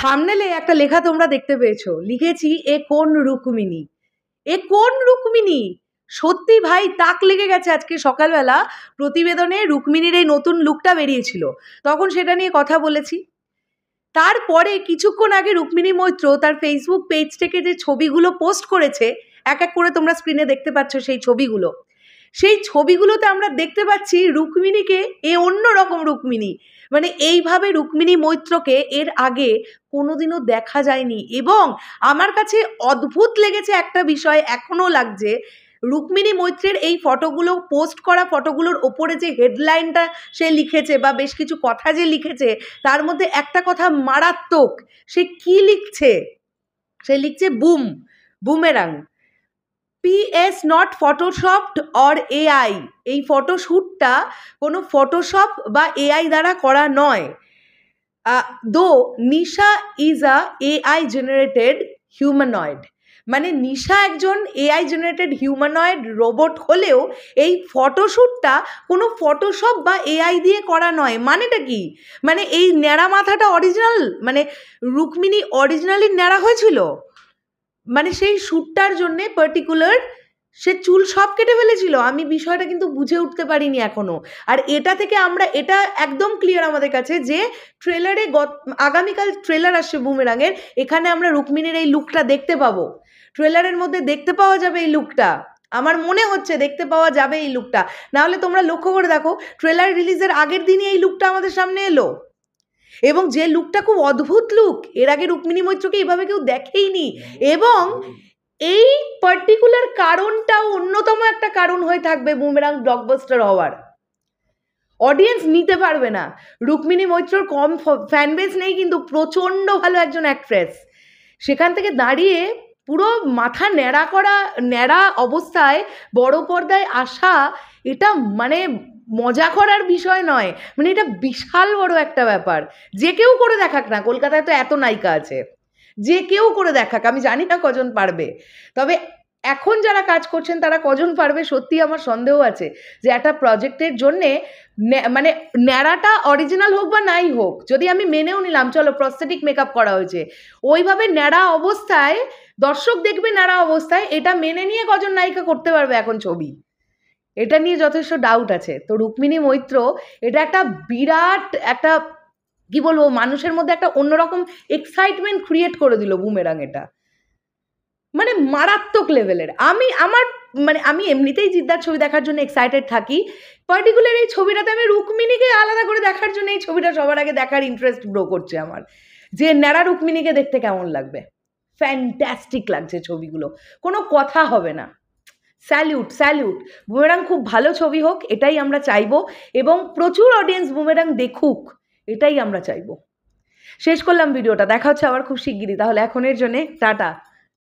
থাম্বনেলে একটা লেখা তোমরা দেখতে পেয়েছো, লিখেছি এ কোন রুক্মিণী, এ কোন রুক্মিণী। সত্যি ভাই তাক লেগে গেছে। আজকে সকালবেলা প্রতিবেদনে রুক্মিণীর এই নতুন লুকটা বেরিয়েছিল, তখন সেটা নিয়ে কথা বলেছি। তারপরে কিছুক্ষণ আগে রুক্মিণী মৈত্র তার ফেসবুক পেজ থেকে যে ছবিগুলো পোস্ট করেছে, এক এক করে তোমরা স্ক্রিনে দেখতে পাচ্ছ সেই ছবিগুলো। সেই ছবিগুলোতে আমরা দেখতে পাচ্ছি রুক্মিণীকে এ অন্যরকম রুক্মিণী। মানে এইভাবে রুক্মিণী মৈত্রকে এর আগে কোনোদিনও দেখা যায়নি। এবং আমার কাছে অদ্ভুত লেগেছে একটা বিষয়, এখনও লাগছে, রুক্মিণী মৈত্রের এই ফটোগুলো, পোস্ট করা ফটোগুলোর ওপরে যে হেডলাইনটা সে লিখেছে বা বেশ কিছু কথা যে লিখেছে, তার মধ্যে একটা কথা মারাত্মক। সে কি লিখছে? সে লিখছে boom, boomerang, PS not photoshopped or AI। এই ফটোশ্যুটটা কোনো ফটোশপ বা AI দ্বারা করা নয়। The Nisha is a AI generated humanoid. মানে নিশা একজন AI জেনারেটেড হিউম্যানয়েড রোবট হলেও এই ফটোশ্যুটটা কোনো ফটোশপ বা AI দিয়ে করা নয়। মানেটা কি? মানে এই ন্যাড়া মাথাটা অরিজিনাল, মানে রুক্মিণী অরিজিনালি ন্যাড়া হয়েছিল? মানে সেই শ্যুটটার জন্যে পার্টিকুলার সে চুল সব কেটে ফেলেছিল? আমি বিষয়টা কিন্তু বুঝে উঠতে পারিনি এখনো। আর এটা থেকে আমরা এটা একদম ক্লিয়ার আমাদের কাছে যে ট্রেলারে আগামীকাল ট্রেলার আসছে বুমেরাঙের, এখানে আমরা রুক্মিণীর এই লুকটা দেখতে পাবো। ট্রেলারের মধ্যে দেখতে পাওয়া যাবে এই লুকটা, আমার মনে হচ্ছে দেখতে পাওয়া যাবে এই লুকটা। নাহলে তোমরা লক্ষ্য করে দেখো, ট্রেলার রিলিজের আগের দিনই এই লুকটা আমাদের সামনে এলো, এবং যে লুকটা খুব অদ্ভুত লুক। এর আগে রুক্মিণী মৈত্রকে এইভাবে কেউ দেখেইনি। এবং এই পার্টিকুলার কারণটাও অন্যতম একটা কারণ হয়ে থাকবে বুমেরাং ব্লকবাস্টার হওয়ার। অডিয়েন্স নিতে পারবে না। রুক্মিণী মৈত্রর কম ফ্যানবেস নেই, কিন্তু প্রচণ্ড ভালো একজন অ্যাক্ট্রেস। সেখান থেকে দাঁড়িয়ে পুরো মাথা ন্যাড়া করা, ন্যাড়া অবস্থায় বড় পর্দায় আসা, এটা মানে মজা করার বিষয় নয়। মানে এটা বিশাল বড় একটা ব্যাপার। যে কেউ করে দেখাক না, কলকাতায় তো এত নায়িকা আছে, যে কেউ করে দেখাক। আমি জানি না কজন পারবে, তবে এখন যারা কাজ করছেন তারা কজন পারবে সত্যি আমার সন্দেহ আছে যে একটা প্রজেক্টের জন্যে মানে ন্যাড়াটা অরিজিনাল হোক বা নাই হোক, যদি আমি মেনেও নিলাম চলো প্রস্থেটিক মেকআপ করা হয়েছে, ওইভাবে ন্যাড়া অবস্থায় দর্শক দেখবে, ন্যাড়া অবস্থায় এটা মেনে নিয়ে কজন নায়িকা করতে পারবে এখন ছবি? এটা নিয়ে যথেষ্ট ডাউট আছে। তো রুক্মিণী মৈত্র এটা একটা বিরাট একটা, কি বলবো, মানুষের মধ্যে একটা অন্যরকম এক্সাইটমেন্ট ক্রিয়েট করে দিল বুমেরাং। এটা মানে মারাত্মক লেভেলের। আমি এমনিতেই জিদ্দার ছবি দেখার জন্য এক্সাইটেড থাকি, পার্টিকুলার এই ছবিটাতে আমি রুক্মিণীকে আলাদা করে দেখার জন্য এই ছবিটা সবার আগে দেখার ইন্টারেস্ট গ্রো করছে আমার, যে ন্যাড়া রুক্মিণীকে দেখতে কেমন লাগবে। ফ্যান্টাস্টিক লাগছে ছবিগুলো, কোনো কথা হবে না। Salute, salute. বুমেরাং খুব ভালো ছবি হোক, এটাই আমরা চাইবো, এবং প্রচুর অডিয়েন্স বুমেরাং দেখুক, এটাই আমরা চাইবো। শেষ করলাম ভিডিওটা, দেখা হচ্ছে আবার খুব শিগগিরই। তাহলে এখনের জন্যে টাটা।